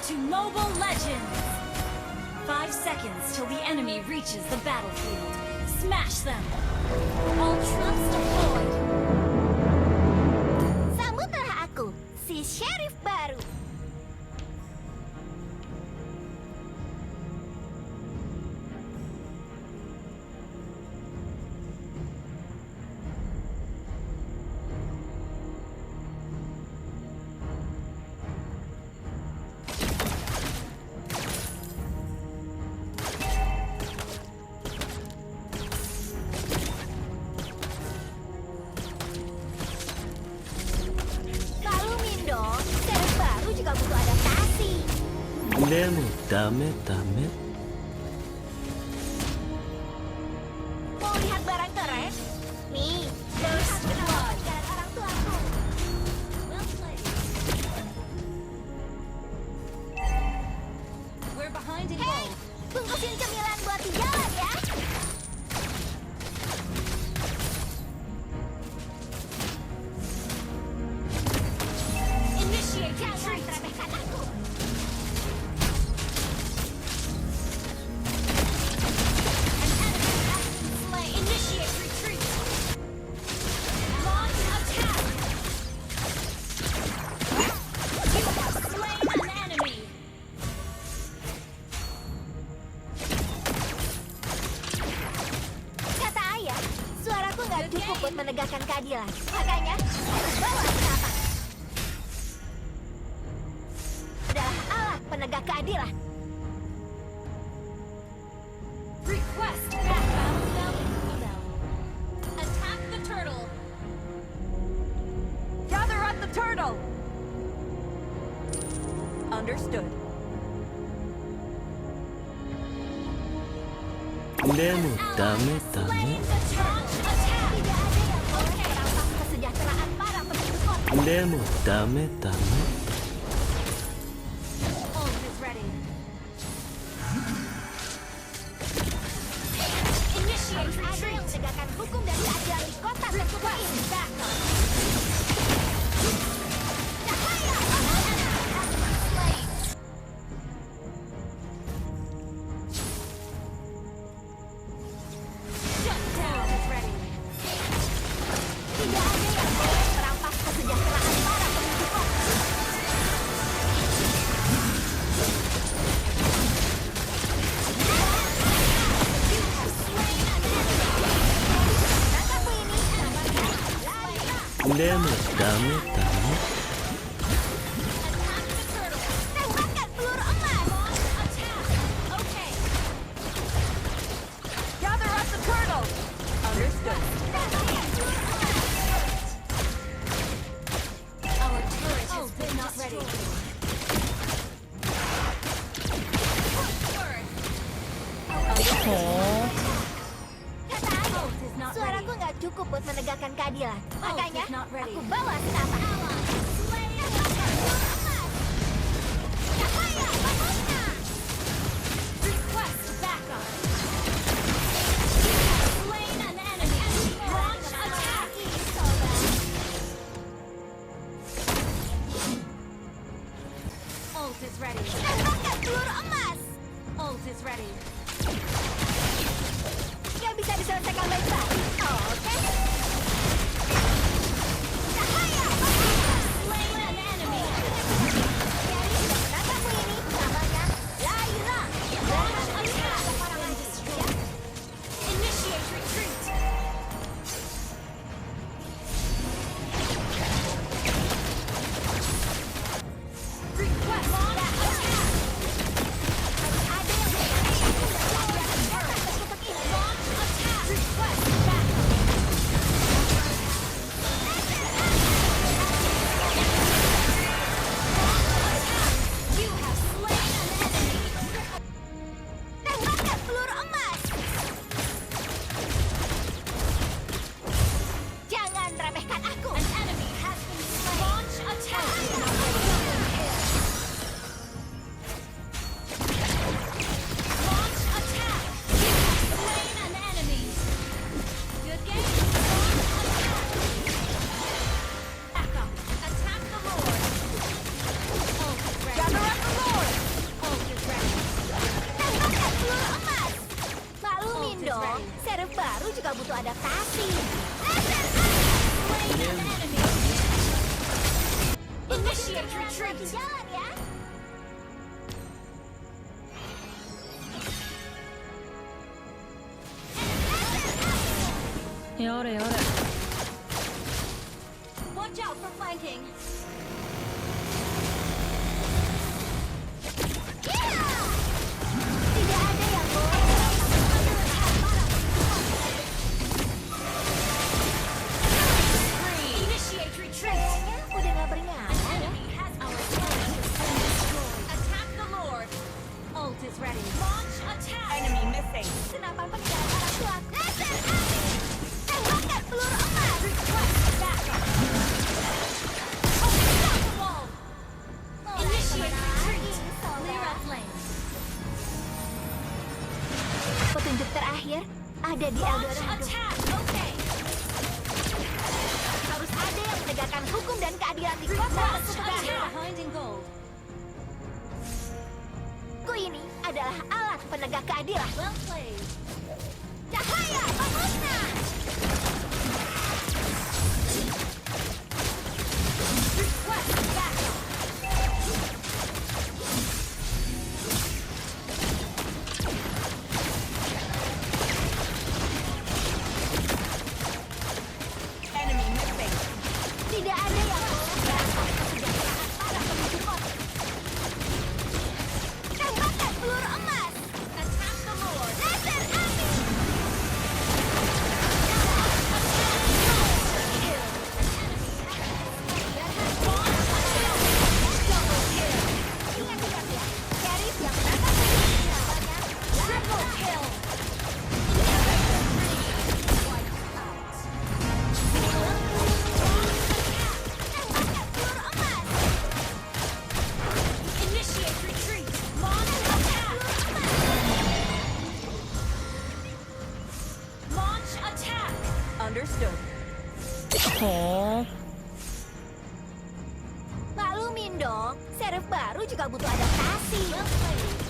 to Mobile Legends! 5 seconds till the enemy reaches the battlefield. Smash them! All troops deployed! Sambutlah aku, si Sheriff baru. Lalu Mindo, Sheriff baru juga butuh adaptasi. でもダメダメ Mau lihat barang keren? Nih, lihat betapa dan orang tuaku. Well played. We're behind in Hei, gold. bungkusin cemilan buat di jalan ya. Initiate Jangan retreat! remehkan aku. An enemy has been slain. Initiate retreat! Launch attack! You have slain an enemy! Kata ayah, suaraku nggak cukup buat menegakkan keadilan. Makanya, aku bawa kenapa? Adalah alat penegak keadilan. Request backup! Attack the turtle! Gather at the turtle! Understood. でもダメダメ Slain the launch attack! Tidak ada yang boleh merampas kesejahteraan para penduduk kota. でもダメダメ Ult is ready. Harus Initiate ada yang retreat! menegakkan hukum dan keadilan di kota tertua ini. Backup! Cahaya! Slain! Shut down is ready. Tidak ada yang boleh merampas kesejahteraan para penduduk kota. You have slain an enemy! Tangkapku ini. Larilah. でもダメダメ Attack the turtle! Tembakkan peluru emas. Launch attack! Okay. Gather at the turtle! Understood. Tembakkan peluru emas. Our turret has been not ready. Kata ayah, Ult is not ready. suaraku nggak cukup buat menegakkan keadilan. Makanya, is not ready. aku bawa senapa. Tembakkan peluru emas. Cahaya, bangunlah. Request backup! You have slain an enemy! Launch attack! Ult is ready. Tembakkan peluru emas. Ult is ready. Yang bisa diselesaikan baik-baik. Oke. Cahaya, bangunlah. Slain an enemy! Jadi, tangkapku ini namanya Laila. Launch attack! Initiate retreat! Request backup! Ada yang Launch attack! Request backup! retreat. Jalan ya. Watch out for flanking. Tidak ada yang boleh Initiate retreat. kayaknya udah nggak bernyawa ya. Enemy has our flank destroyed. Attack the Lord. Ult is ready. Launch attack. Enemy missing. Senapan peninggalan orang tuaku. Laser api. Tembakkan peluru emas. Request backup. Unstoppable. Initiate retreat. Clear out lanes. Petunjuk terakhir ada di Launch Eldorado. attack. Okay. Harus ada yang menegakkan hukum dan keadilan di kota Launch sebenarnya. attack. Behind in gold. Ku ini adalah alat penegak keadilan. Well played. Cahaya pemusnah. Request backup. Enemy missing. Tidak ada yang boleh merampas kesejahteraan para penduduk kota. Tembakkan peluru emas. Attack the Lord. Laser api. Ingat-ingat ya, Sheriff yang menangkap musuh namanya Triple kill. tembakkan peluru emas. Initiate retreat. Launch attack. Launch attack. Understood. Maklumin dong, Sheriff baru juga butuh adaptasi. Well played.